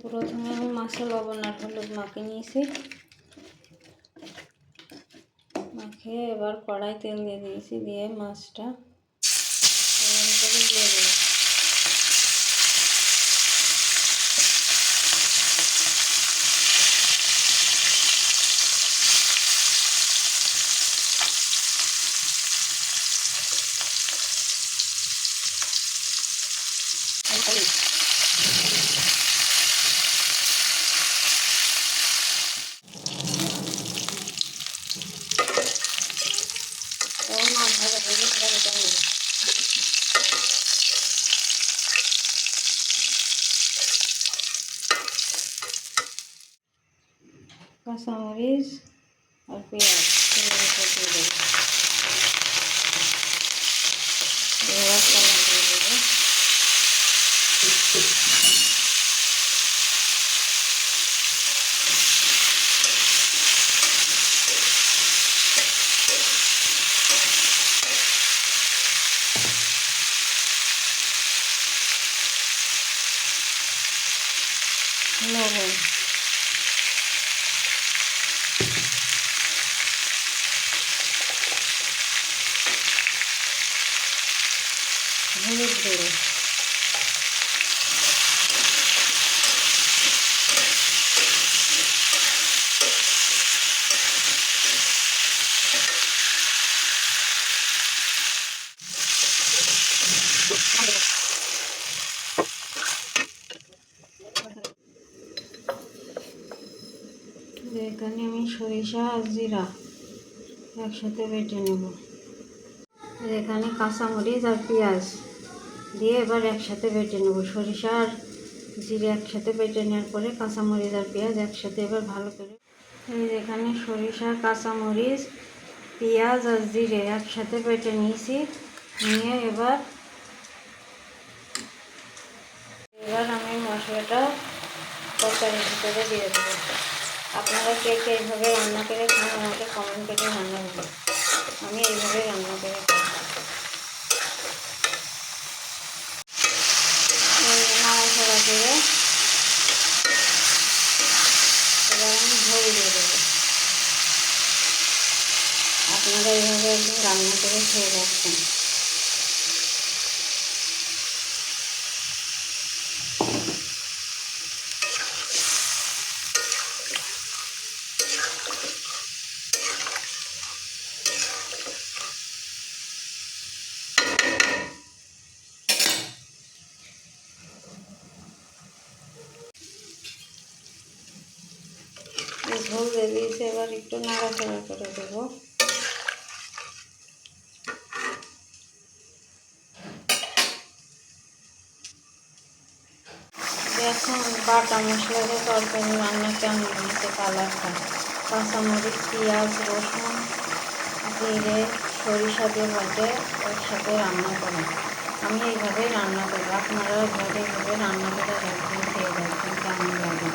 প্রথমে আমি মাছে লবণ আর হলুদ মাখিয়ে নিয়েছি। মাখিয়ে এবার কড়াই তেল দিয়ে দিয়েছি, দিয়ে মাছটা দিয়ে দেবো। কাঁচামরিচ আর পেঁয়াজ দিয়ে দেবো। এবার কলা দিয়ে দেবো। লবণ, হলুদ গুঁড়ো, এখানে আমি সরিষা আর জিরা একসাথে বেটে নেব। এখানে কাঁচামরিচ আর পেঁয়াজ দিয়ে এবার একসাথে বেটে নেব। সরিষা আর জিরে একসাথে বেটে নেওয়ার পরে কাঁচামরিচ আর পেঁয়াজ একসাথে এবার ভালো করে, এখানে সরিষা, কাঁচামরিচ, পেঁয়াজ আর জিরে একসাথে বেটে নিয়েছি। নিয়ে এবার আমি মশলাটা তরকারির ভিতরে দিয়ে দেবো। আপনারা কে কে এইভাবে রান্না করে খান আমাকে কমেন্ট করে জানাবেন। আমি এইভাবে রান্না করে খাই। নাড়াচাড়া করে এবার আমি ঝোল দিয়ে দেবো। আপনারা এইভাবে একদিন রান্না করে খেয়ে রাখবেন। ঝোল দিয়ে দিয়েছি, এবার একটু নাড়াচাড়া করে দেবো। এখন বাটা মশলা দিয়ে তরকারি রান্না কেমন হয়েছে কালারটা, কাঁচামরিচ, পেঁয়াজ, রসুন, জিরে, সরিষা দিয়ে বাটে একসাথে রান্না করা। আমি এইভাবেই রান্না করি। আপনারা এইভাবে রান্না করে রাখবেন, খেয়ে দেখবেন কেমন লাগে।